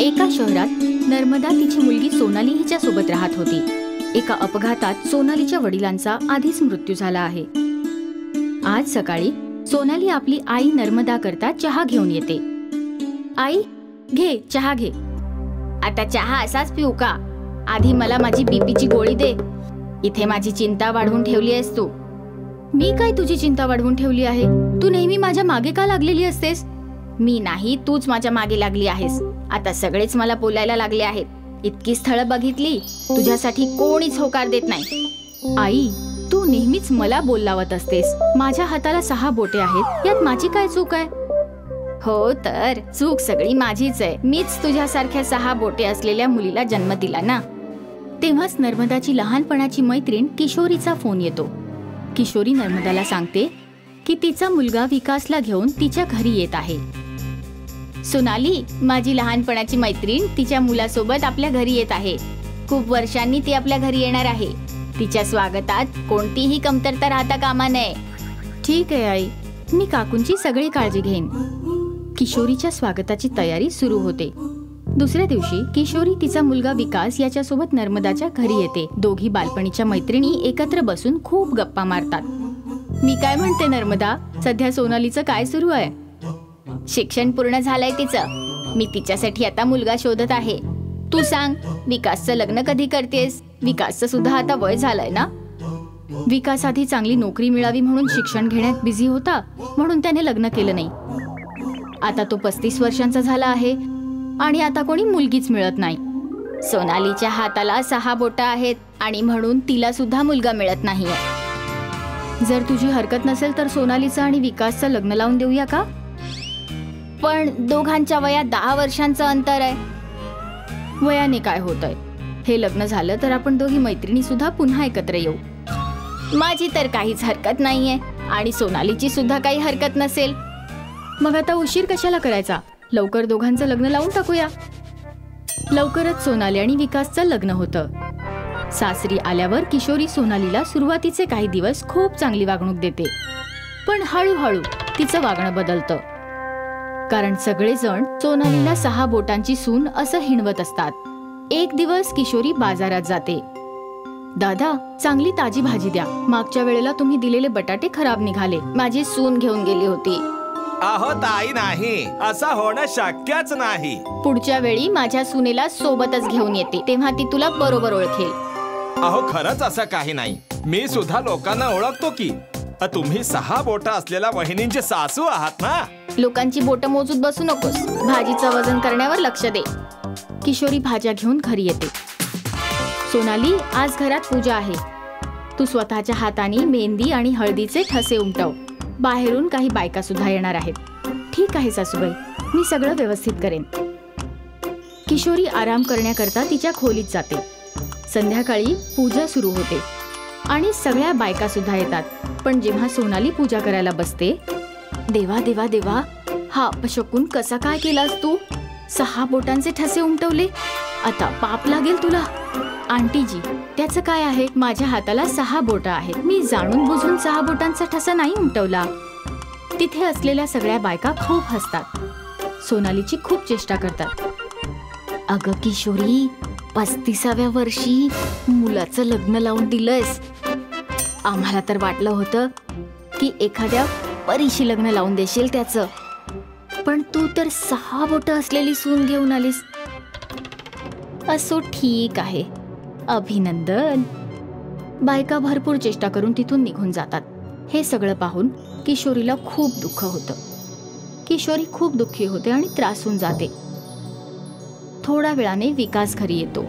एका शहरात नर्मदा तिची मुलगी सोनाली हिच्या सोबत राहत होती। एका अपघातात सोनालीच्या वडिलांचा आधीच मृत्यू झाला आहे। आज सकाळी सोनाली आपली आई नर्मदा करता चहा घेऊन येते। आई, घे चहा घे। आता चहा असाच पिऊ का? आधी मला माझी बीपीची गोळी दे। इथे माझी चिंता वाढवून ठेवली आहेस तू। मी काय तुझी चिंता वाढवून ठेवली आहे? तू नेहमी माझ्या मागे का लागलेली असतेस? मी नाही, तूच माझ्या मागे लागली आहेस। आता सगळेच मला बोलायला लागले आहेत। इतकी स्थळं बघितली, तुझ्यासाठी कोणीच होकार देत नाही। आई, तू नेहमीच मला बोल लावत असतेस। माझ्या हाताला 6 बोटे आहेत, यात माझी काय चूक आहे? हो तर चूक सगळी माझीच आहे। मीच तुझ्यासारख्या 6 बोटे असलेल्या मुलीला जन्म दिला ना। तेव्हाच नर्मदाची लहानपणाची मैत्रीण किशोरीचा फोन येतो। किशोरी नर्मदाला सांगते की तिचा मुलगा विकासला घेऊन तिच्या घरी येत आहे। सोनाली, माझी लहानपणाची मैत्रीण तिच्या मुलासोबत आपल्या घरी येत आहे। खूप वर्षांनी ती आपल्या घरी येणार आहे। तिच्या स्वागतात कोणतीही कमतरता राहता कामा नये। ठीक आहे आई, मी काकूंची सगळी काळजी घेईन। किशोरीच्या स्वागताची तयारी सुरू होते। दुसऱ्या दिवशी किशोरी तिचा मुलगा विकास याच्यासोबत नर्मदाच्या घरी येते। दोघी बालपणीच्या मैत्रिणी एकत्र बसून खूप गप्पा मारतात। मी काय म्हणते नर्मदा, सध्या सोनालीचं काय सुरू आहे? शिक्षण पूर्ण झालंय तिचं। मी तिच्यासाठी आता मुलगा शोधत आहे। तू सांग, विकासचं लग्न कधी करतेस? विकासचं सुद्धा आता वय झालंय ना? विकास आधी चांगली नोकरी मिळावी म्हणून शिक्षण घेण्यात बिझी होता, म्हणून त्याने लग्न केलं नाही। आता तो 35 वर्षांचा झाला आहे आणि आता कोणी मुलगीच मिळत नाही। सोनालीच्या हाताला 6 बोटं आहेत आणि म्हणून तिला सुद्धा मुलगा मिळत नाहीये। जर तुझी हरकत नसेल तर सोनालीचं आणि विकासचं लग्न लावून देऊया का? पण दोघांच्या वयात 10 वर्षांचं अंतर आहे। वयाने काय होतंय? हे लग्न झालं तर आपण दोघी मैत्रिणी सुद्धा पुन्हा एकत्र येऊ। माझी तर काहीच हरकत नाहीये आणि सोनालीची सुद्धा काही हरकत नसेल। मग आता उशीर कशाला करायचा? लवकर दोघांचं लग्न लावून टाकूया। लवकरच सोनाली आणि विकासचं लग्न होतं। सासरी आल्यावर किशोरी सोनालीला सुरुवातीचे काही दिवस खूप चांगली वागणूक देते, पण हळूहळू तिचं वागणं बदलतं। कारण सगळेजण सोनालीला 6 बोटांची सून असं हिणवत असतात। एक दिवस किशोरी बाजारात जाते। दादा, चांगली ताजी भाजी द्या। मागच्या वेळेला तुम्ही दिलेले बटाटे खराब निघाले। माझी सून घेऊन गेली होती। अहो ताई, नाही, असं होणं शक्यच नाही। पुढच्या वेळी माझ्या सुनेला सोबतच घेऊन येते, तेव्हा ती तुला बरोबर ओळखेल। अहो खरंच असं काही नाही। मी सुद्धा लोकांना ओळखतो की। तुम्ही 6 बोटं असलेल्या वहिनींचे सासू आहात ना? लोकांची बोटं मोजून बसू नकोस। भाजीचं वजन करण्यावर लक्ष दे। किशोरी भाज्या घेऊन घरी येते। सोनाली, आज घरात पूजा आहे। तू स्वतःच्या हाताने मेहंदी आणि हळदीचे ठसे उमटव। बाहेरून काही बायका सुद्धा येणार आहेत। ठीक आहे सासूबाई, मी सगळं व्यवस्थित करेन। किशोरी आराम करण्याकरता तिच्या खोलीत जाते। संध्याकाळी पूजा सुरू होते आणि सगळ्या बायका सुद्धा येतात। पण जेव्हा सोनाली पूजा करायला बसते, देवा देवा देवा, हा अपशकुन कसा काय केलास तू? 6 बोटांचे ठसे उमटवले। आता पाप लागेल तुला। आंटीजी, त्याचं काय आहे? माझ्या हाताला 6 बोटं आहेत। मी जाणून बुजून 6 बोटांचा ठसा नाही उमटवला। तिथे असलेल्या सगळ्या बायका खूप हसतात। सोनालीची खूप चेष्टा करतात। अगं किशोरी, 35व्या वर्षी मुलाचं लग्न लावून दिलंयस। आम्हाला तर वाटलं होतं की एखाद्या परीशी लग्न लावून देशील त्याचं, पण तू तर 6 बोटं असलेली सून घेऊन आलीस। असो, ठीक आहे, अभिनंदन। बायका भरपूर चेष्टा करून तिथून निघून जातात। हे सगळं पाहून किशोरीला खूप दुःख होतं। किशोरी खूप दुःखी होते आणि त्रासून जाते। थोड्या वेळाने विकास घरी येतो।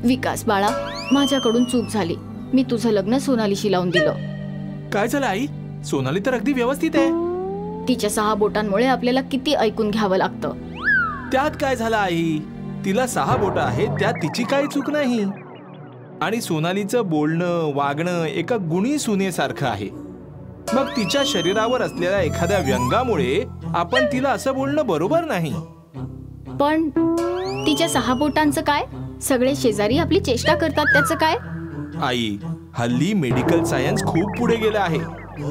विकास बाळा, माझ्याकडून चूक झाली। मी तुझं लग्न सोनालीशी लावून दिलं। काय झालं आई? सोनाली तर अगदी व्यवस्थित आहे। तिच्या 6 बोटांमुळे आपल्याला किती ऐकून घ्यावं लागतं। त्यात काय झालं आई? तिला 6 बोटं आहेत, त्यात तिची काही चूक नाही। आणि सोनालीचं बोलणं वागणं एका गुणी सुनेसारखं आहे। मग तिच्या शरीरावर असलेल्या एखाद्या व्यंगामुळे आपण तिला असं बोलणं बरोबर नाही। पण तिच्या 6 बोटांचं काय? सगळे शेजारी आपली चेष्टा करतात, त्याचं काय? आई, हल्ली मेडिकल सायन्स खूप पुढे गेलं आहे।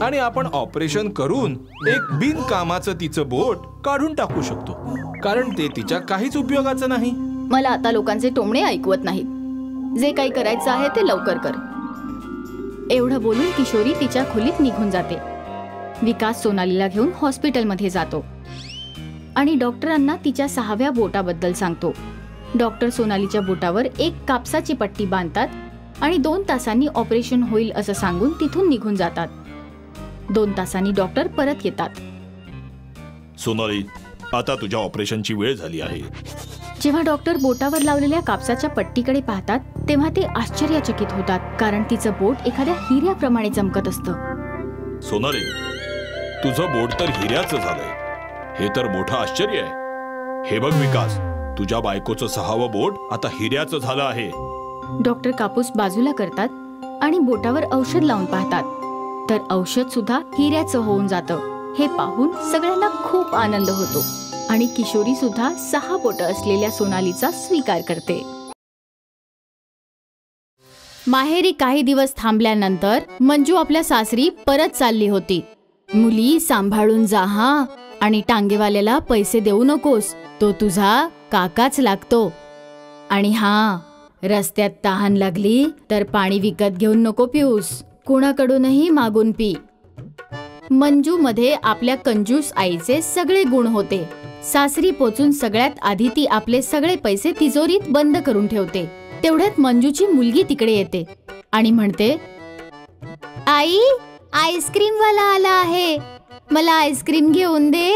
आणि आपण ऑपरेशन करून एक बिनकामाचं तिचं बोट काढून टाकू शकतो, कारण ते तिच्या काहीच उपयोगाचं नाही. मला आता लोकांचे टोमणे ऐकवत नाहीत. जे काही करायचं आहे ते लवकर कर. एवढं बोलून किशोरी तिच्या खोलीत निघून जाते. विकास सोनालीला घेऊन हॉस्पिटलमध्ये जातो आणि डॉक्टरांना तिच्या 6व्या बोटाबद्दल सांगतो. डॉक्टर सोनालीच्या बोटावर एक कापसाची पट्टी बांधतात आणि 2 तासांनी ऑपरेशन होईल असं सांगून तिथून निघून जातात. 2 तासांनी डॉक्टर परत येतात. सोनाली, आता तुझ्या ऑपरेशनची वेळ झाली आहे. जेव्हा डॉक्टर बोटावर लावलेल्या कापसाच्या पट्टीकडे पाहतात तेव्हा ते आश्चर्यचकित होतात, कारण तिचं बोट एखाद्या हिऱ्याप्रमाणे चमकत असतं. सोनाली, तुझं बोट तर हिऱ्याचं झालंय. हे तर मोठं आश्चर्य आहे. हे बघ विकास, तुझ्या बायकोचं 6वं बोट आता हिऱ्याचं झालं आहे. डॉक्टर कापूस बाजूला करतात आणि बोटावर औषध लावून पाहतात, तर औषध सुद्धा हिऱ्याचं होऊन जातं. हे पाहून सगळ्यांना खूप आनंद होतो आणि किशोरी सुद्धा 6 बोटं असलेल्या सोनालीचा स्वीकार करते. माहेरी काही दिवस थांबल्यानंतर मंजू आपल्या सासरी परत चालली होती. मुली सांभाळून जा हा, आणि टांगेवाल्याला पैसे देऊ नकोस, तो तुझा काकाच लागतो. आणि हा, रस्त्यात तहान लागली तर पाणी विकत घेऊन नको पिऊस, कुणाकडूनही मागून पी. मंजू मध्ये आपल्या कंजूस आईचे सगळे गुण होते. सासरी पोचून सगळ्यात आधी ती आपले सगळे पैसे तिजोरीत बंद करून ठेवते. तेवढ्यात मंजूची मुलगी तिकडे येते आणि म्हणते, आई, आईस्क्रीम वाला आला आहे, मला आईस्क्रीम घेऊन दे.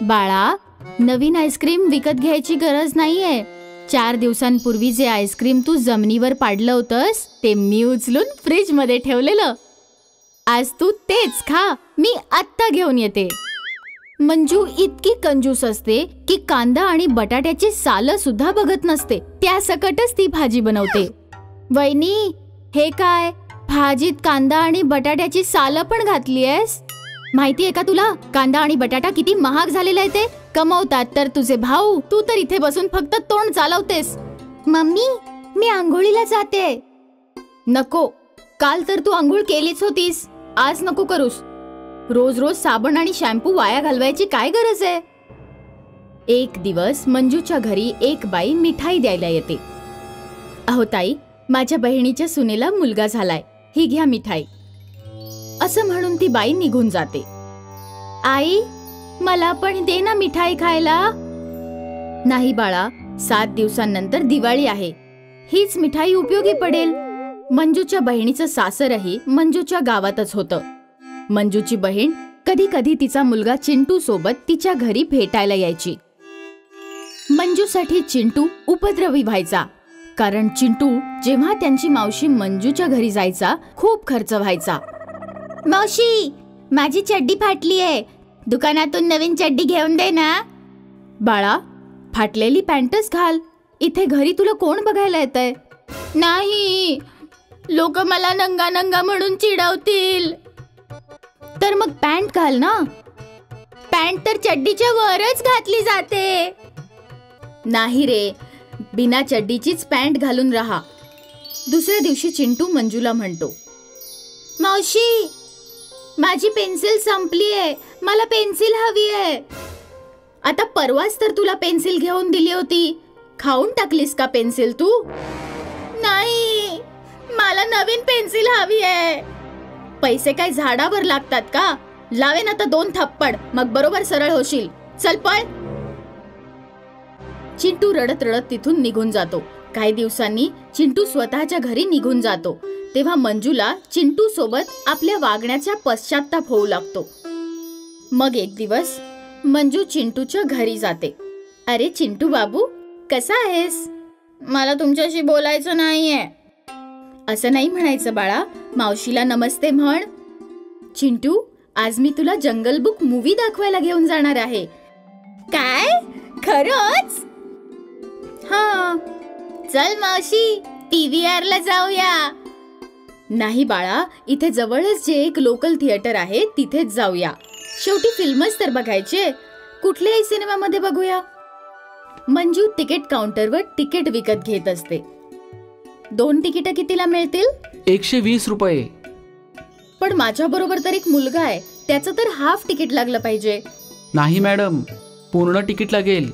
बाळा, नवीन आईस्क्रीम विकत घ्यायची गरज नाहीये. 4 दिवसांपूर्वी जे आईस्क्रीम तू जमिनीवर पाडलं होतंस ते मी उचलून फ्रीज मध्ये ठेवलेलं. आज तू तेच खा, मी आत्ता घेऊन येते. मंजू इतकी कंजूस असते की कांदा आणि बटाट्याची सालं सुद्धा बघत नसते. त्या सकटच ती भाजी बनवते. वहिनी, हे काय, भाजीत कांदा आणि बटाट्याची सालं पण घातलीयस? माहितीये का तुला कांदा आणि बटाटा किती महाग झालेला आहे? ते कमवतात तर तुझे भाऊ, तू तर इथे बसून फक्त तोंड चालवतेस. मम्मी, मी आंघोळीला जाते. नको, काल तर तू आंघोळ केलीच होतीस, आज नको करूस. रोज रोज साबण आणि शॅम्पू वाया घालवायची काय गरज आहे? एक दिवस मंजूच्या घरी एक बाई मिठाई द्यायला येते. अहो ताई, माझ्या बहिणीच्या सुनेला मुलगा झालाय, ही घ्या मिठाई, असं म्हणून ती बाई निघून जाते. आई, मला पण दे ना मिठाई खायला. नाही बाळा, 7 दिवसांनंतर दिवाळी आहे, हीच मिठाई उपयोगी पडेल. मंजूच्या बहिणीचं सासरही मंजूच्या गावातच होतं. मंजूची बहीण कधी कधी तिचा मुलगा चिंटू सोबत तिच्या घरी भेटायला यायची. मंजूसाठी चिंटू उपद्रवी व्हायचा, कारण चिंटू जेव्हा त्यांची मावशी मंजूच्या घरी जायचा खूप खर्च व्हायचा. मावशी, माझी चड्डी फाटली आहे, दुकानातून नवीन चड्डी घेऊन दे ना. बाळा, फाटलेली पॅन्टच घाल, इथे घरी तुला कोण बघायला येतंय? नाही, लोक मला नंगा नंगा म्हणून चिडवतील. तर मग पॅन्ट घाल ना. पॅन्ट तर चड्डीच्या वरच घातली जाते. नाही रे, बिना चड्डीचीच पॅन्ट घालून राहा. दुसऱ्या दिवशी चिंटू मंजूला म्हणतो, मावशी, माझी पेन्सिल संपलीये, मला पेन्सिल हवी आहे. आता परवाच तर तुला पेन्सिल घेऊन दिली होती, खाऊन टाकलीस का पेन्सिल तू? नाही, मला नवीन पेन्सिल हवी आहे. पैसे काय झाडावर लागतात का? लावेन आता 2 थप्पड, मग बरोबर सरळ होशील. चल पळ. चिंटू रडत रडत तिथून निघून जातो. काही दिवसांनी चिंटू स्वतःच्या घरी निघून जातो. तेव्हा मंजूला चिंटू सोबत आपल्या वागण्याचा पश्चाताप होऊ लागतो. मग एक दिवस मंजू चिंटूच्या घरी जाते. अरे चिंटू बाबू, कसा आहेस? मला तुमच्याशी बोलायचं नाहीये. असं नाही म्हणायचं बाळा, मावशीला नमस्ते म्हण. चिंटू, आज मी तुला जंगल बुक मूवी दाखवायला घेऊन जाणार आहे. काय, खरंच? हा, चल मावशी, PVR ला जाऊया. नाही बाळा, इथे जवळच जे एक लोकल थिएटर आहे तिथेच जाऊया. शेवटी फिल्मच तर बघायचे, कुठल्याही सिनेमामध्ये बघूया. मंजू तिकीट काउंटरवर तिकीट विकत घेत असते. 2 तिकीट कितीला मिळतील? 120 रुपये. पण माझ्या बरोबर तर एक मुलगा आहे, त्याचं तर हाफ तिकीट लागलं पाहिजे. नाही मॅडम, पूर्ण तिकीट लागेल.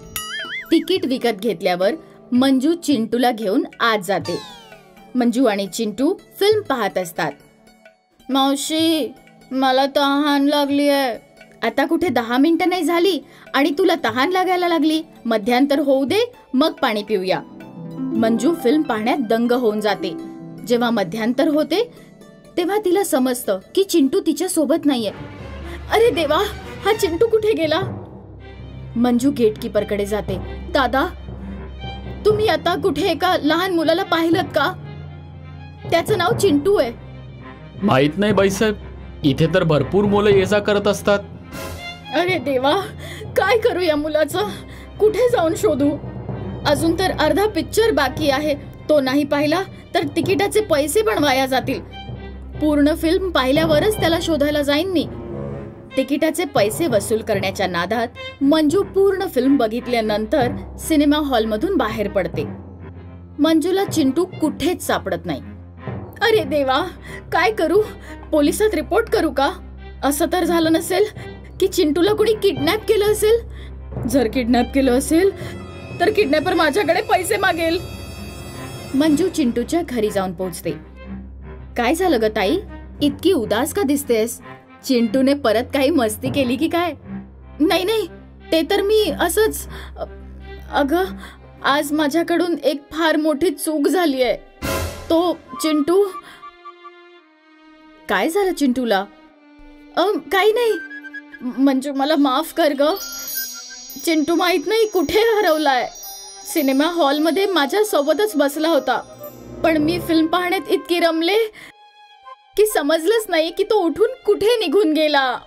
तिकीट विकत घेतल्यावर मंजू चिंटूला घेऊन आत जाते. मंजू आणि चिंटू फिल्म पाहत असतात. मावशी, मला तहान लागली आहे. आता कुठे 10 मिनिटं नाही झाली आणि तुला तहान लागायला लागली. मध्यांतर होऊ दे, मग पाणी पिऊया. मंजू फिल्म पाहण्यात दंग होऊन जाते. जेव्हा मध्यांतर होते तेव्हा तिला समजतं की चिंटू तिच्या सोबत नाहीये. अरे देवा, हा चिंटू कुठे गेला? मंजू गेटकीपरकडे जाते. दादा, तुम्ही आता कुठे एका लहान मुलाला पाहिलं का? त्याचं नाव चिंटू आहे. माहित नाही बाईसाहेब, इथे तर भरपूर मुलं ये जा करत असतात. अरे देवा, काय करू या मुलाचं? कुठे जाऊन शोधू? अजून तर अर्धा पिक्चर बाकी आहे. तो नाही पाहिला तर तिकिटाचे पैसे पण वाया जातील. पूर्ण फिल्म पाहिल्यावरच त्याला शोधायला जाईन मी. तिकिटाचे पैसे वसूल करण्याच्या नादात मंजू पूर्ण फिल्म बघितल्यानंतर सिनेमा हॉलमधून बाहेर पडते. मंजूला चिंटू कुठेच सापडत नाही. अरे देवा, काय करू? पोलिसात रिपोर्ट करू का? असं तर झालं नसेल की चिंटूला कोणी किडनॅप केलं असेल? जर किडनॅप केलं असेल तर किडनॅपर माझ्याकडे पैसे मागेल. मंजू चिंटूच्या घरी जाऊन पोहोचते. काय झालं ग ताई, इतकी उदास का दिसतेस? चिंटूने परत काही मस्ती केली की काय? नाही नाही, ते तर मी असंच. अगं, आज माझ्याकडून एक फार मोठी चूक झाली आहे. तो चिंटू. काय झालं चिंटूला? काही नाही मंजू, मला माफ कर ग. चिंटू माहित नाही कुठे हरवलाय. सिनेमा हॉलमध्ये माझ्या सोबतच बसला होता, पण मी फिल्म पाहण्यात इतकी रमले की समजलंच नाही की तो उठून कुठे निघून गेला.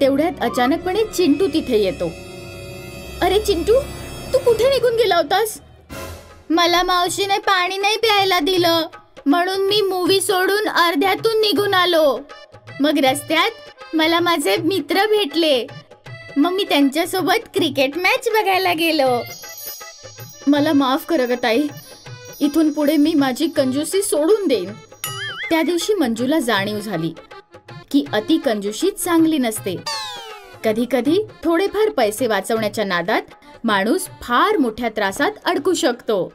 तेवढ्यात अचानकपणे चिंटू तिथे येतो. अरे चिंटू, तू कुठे निघून गेला होतास? मला मावशीने पाणी नाही प्यायला दिलं, म्हणून मी मूवी सोडून अर्ध्यातून निघून आलो. मग रस्त्यात मला माझे मित्र भेटले, मग मी त्यांच्यासोबत क्रिकेट मॅच बघायला गेलो. मला माफ कर ग ताई, इथून पुढे मी माझी कंजूसी सोडून देईन. त्या दिवशी मंजूला जाणीव झाली की अति कंजूसी चांगली नसते. कधी कधी थोडेफार पैसे वाचवण्याच्या नादात माणूस फार मोठ्या त्रासात अडकू शकतो.